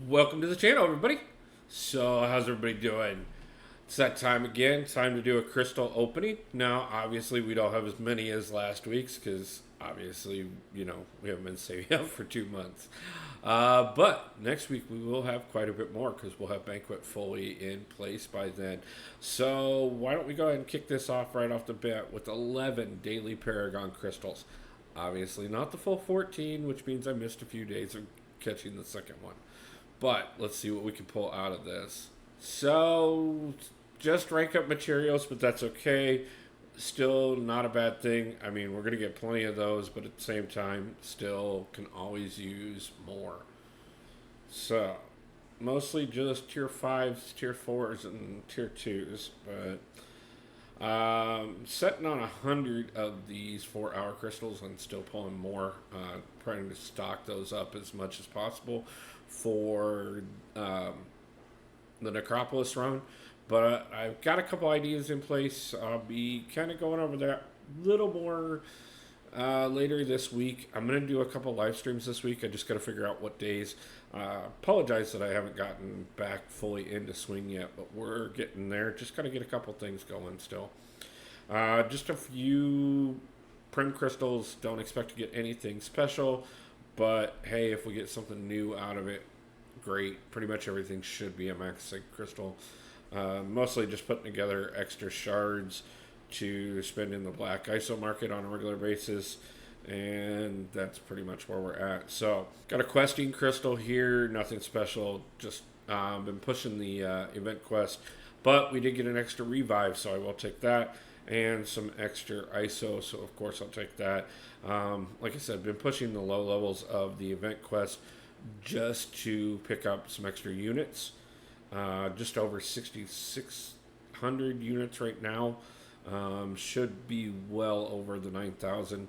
Welcome to the channel, everybody. So, how's everybody doing? It's that time again. Time to do a crystal opening. Now, obviously, we don't have as many as last week's because obviously, we haven't been saving up for 2 months. But next week we will have quite a bit more because we'll have Banquet fully in place by then. So, why don't we go ahead and kick this off right off the bat with 11 daily Paragon crystals. Obviously, not the full 14, which means I missed a few days of catching the second one. But let's see what we can pull out of this. So, just rank up materials, but that's okay. Still not a bad thing. I mean, we're going to get plenty of those, but at the same time, still can always use more. So, mostly just tier 5s, tier 4s, and tier 2s. But setting on 100 of these 4-hour crystals and still pulling more. Trying to stock those up as much as possible for the Necropolis run. But I've got a couple ideas in place. I'll be kind of going over that a little more later this week. I'm going to do a couple live streams this week. I just got to figure out what days. Apologize that I haven't gotten back fully into swing yet, but we're getting there. Just got to get a couple things going still. Just a few Prim crystals. Don't expect to get anything special, but hey, if we get something new out of it, great. Pretty much everything should be a max sig crystal. Mostly just putting together extra shards to spend in the black ISO market on a regular basis, and that's pretty much where we're at. So got a questing crystal here, nothing special, just been pushing the event quest, but we did get an extra revive, so I will take that, and some extra ISO, so of course I'll take that. Like I said, been pushing the low levels of the event quest just to pick up some extra units. Just over 6,600 units right now. Should be well over the 9,000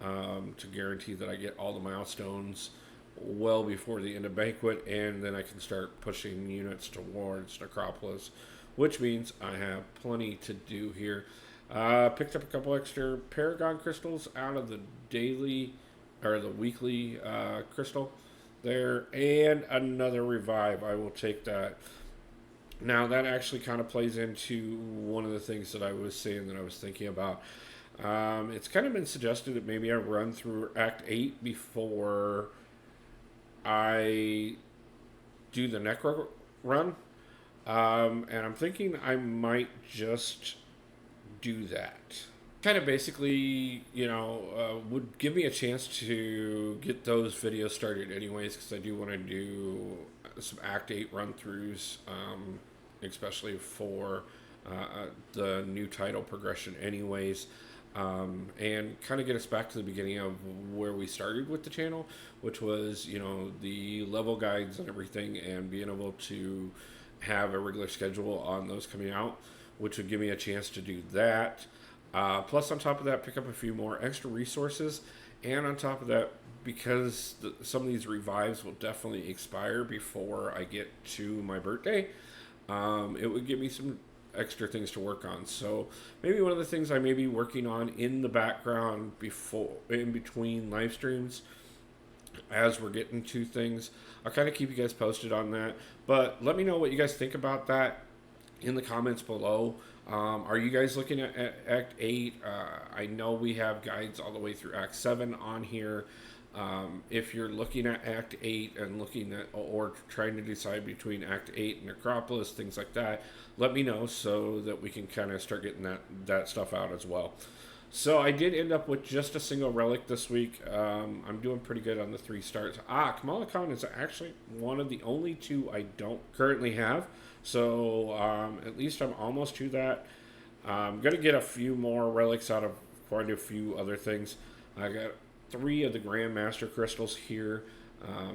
to guarantee that I get all the milestones well before the end of Banquet, and then I can start pushing units towards Necropolis, which means I have plenty to do here. Picked up a couple extra Paragon crystals out of the daily or the weekly crystal there, and another revive. I will take that. Now that actually kind of plays into one of the things that I was saying that I was thinking about. It's kind of been suggested that maybe I run through Act 8 before I do the Necro run. And I'm thinking I might just do that. Kind of basically, would give me a chance to get those videos started anyways, because I do want to do some Act 8 run-throughs, especially for the new title progression anyways, and kind of get us back to the beginning of where we started with the channel, which was, the level guides and everything, and being able to have a regular schedule on those coming out, which would give me a chance to do that. Plus, on top of that, pick up a few more extra resources. And on top of that, because some of these revives will definitely expire before I get to my birthday, it would give me some extra things to work on. So maybe one of the things I may be working on in the background in between live streams, as we're getting to things, I'll kind of keep you guys posted on that. But let me know what you guys think about that in the comments below. Are you guys looking at Act 8? I know we have guides all the way through Act 7 on here. If you're looking at Act 8 and looking at or trying to decide between Act 8 and Necropolis, things like that, let me know so that we can kind of start getting that stuff out as well. So I did end up with just a single relic this week. I'm doing pretty good on the 3 stars. Kamala Khan is actually one of the only 2 I don't currently have. So at least I'm almost to that. I'm going to get a few more relics out of quite a few other things. I got 3 of the Grandmaster crystals here.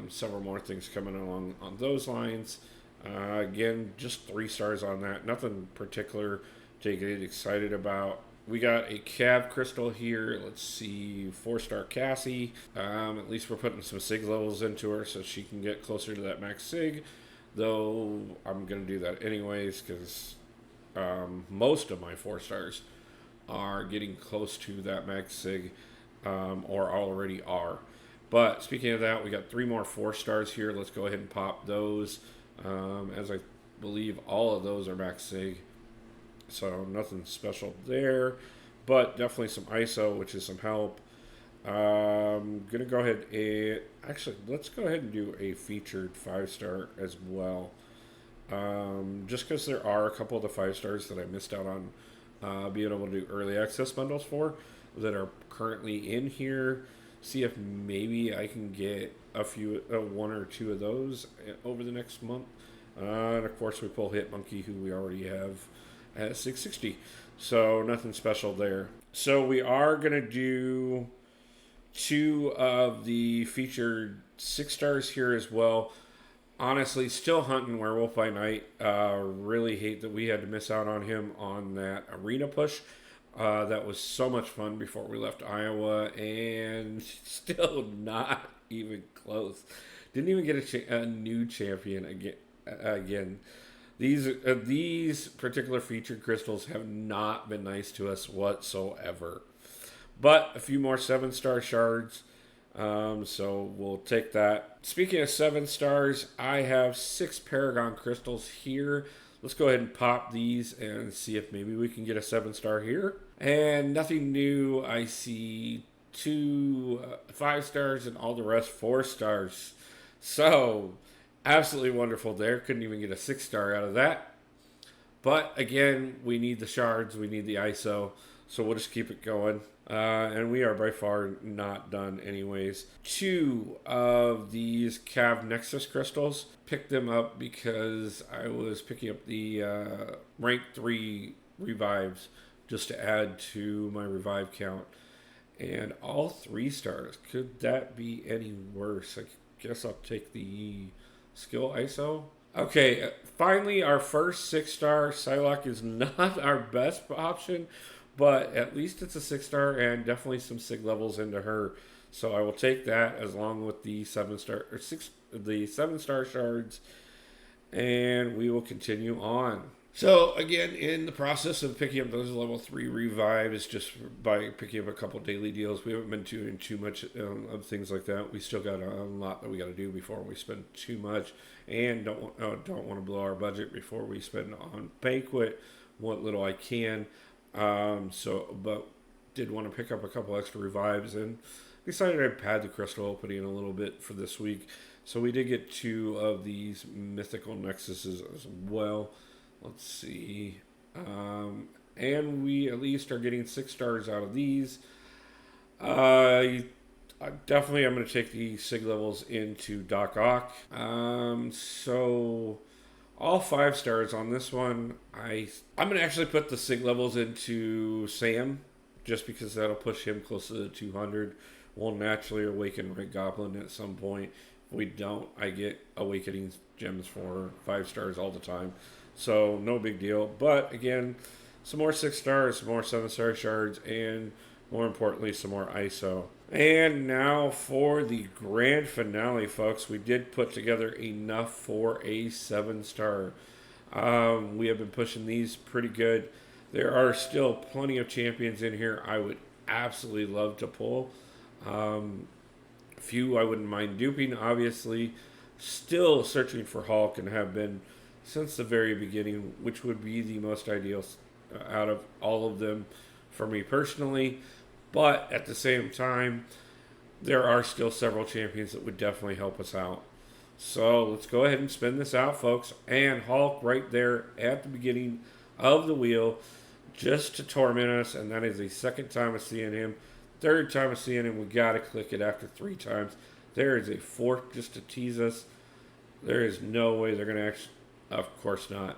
Several more things coming along on those lines. Again, just 3 stars on that. Nothing particular to get excited about. We got a Cav crystal here. Let's see, 4-star Cassie. At least we're putting some sig levels into her so she can get closer to that max sig. Though I'm going to do that anyways because most of my 4 stars are getting close to that max sig or already are. But speaking of that, we got 3 more 4 stars here. Let's go ahead and pop those. As I believe all of those are max sig. So nothing special there. But definitely some ISO, which is some help. Gonna go ahead and actually let's go ahead and do a featured 5-star as well. Just because there are a couple of the 5 stars that I missed out on being able to do early access bundles for that are currently in here. See if maybe I can get a few, 1 or 2 of those over the next month. And of course, we pull Hit Monkey, who we already have at 660. So nothing special there. So we are gonna do 2 of the featured 6 stars here as well. Honestly, still hunting Werewolf by Night. Really hate that we had to miss out on him on that arena push. That was so much fun before we left Iowa, and still not even close. Didn't even get a new champion again. These particular featured crystals have not been nice to us whatsoever. But a few more 7-star shards. So we'll take that. Speaking of 7 stars, I have 6 Paragon crystals here. Let's go ahead and pop these and see if maybe we can get a 7-star here. And nothing new. I see 2 5 stars and all the rest 4 stars. So absolutely wonderful there. Couldn't even get a 6-star out of that. But again, we need the shards. We need the ISO. So we'll just keep it going. And we are by far not done anyways. 2 of these Cav Nexus crystals. Picked them up because I was picking up the rank 3 revives just to add to my revive count. And all 3 stars. Could that be any worse? I guess I'll take the skill ISO. Okay, finally our first 6-star. Psylocke is not our best option, but at least it's a 6-star and definitely some sig levels into her. So I will take that as long with the 7-star shards, and we will continue on. So again, in the process of picking up those level 3 revives, just by picking up a couple daily deals, we haven't been doing too much of things like that. We still got a lot that we got to do before we spend too much, and don't want to blow our budget before we spend on Banquet what little I can. But did want to pick up a couple extra revives and decided I'd pad the crystal opening a little bit for this week. So we did get 2 of these Mythical Nexuses as well. Let's see. And we at least are getting 6 stars out of these. Definitely I'm going to take the sig levels into Doc Ock. So all 5 stars on this one. I'm going to actually put the sig levels into Sam, just because that'll push him closer to 200. We'll naturally awaken Red Goblin at some point. If we don't, I get awakening gems for 5 stars all the time. So no big deal. But again, some more 6 stars, some more 7-star shards, and more importantly, some more ISO. And now for the grand finale, folks. We did put together enough for a 7-star. We have been pushing these pretty good. There are still plenty of champions in here I would absolutely love to pull. Few I wouldn't mind duping, obviously. Still searching for Hulk and have been since the very beginning, which would be the most ideal out of all of them for me personally. But at the same time, there are still several champions that would definitely help us out. So let's go ahead and spin this out, folks. And Hulk right there at the beginning of the wheel just to torment us. And that is the 2nd time of seeing him. 3rd time of seeing him. We got to click it after 3 times. There is a 4th just to tease us. There is no way they're going to actually... Of course not.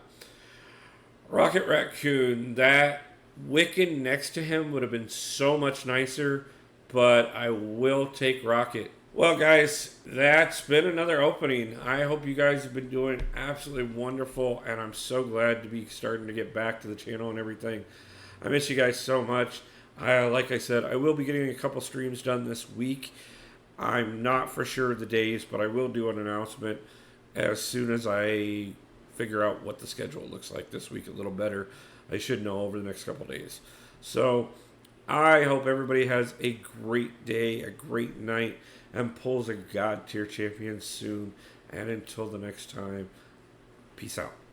Rocket Raccoon, that Wiccan next to him would have been so much nicer, but I will take Rocket. Well, guys, that's been another opening. I hope you guys have been doing absolutely wonderful, and I'm so glad to be starting to get back to the channel and everything. I miss you guys so much. Like I said, I will be getting a couple streams done this week. I'm not for sure the days, but I will do an announcement as soon as I figure out what the schedule looks like this week a little better. I should know over the next couple days. So I hope everybody has a great day, a great night, and pulls a God tier champion soon. And until the next time, peace out.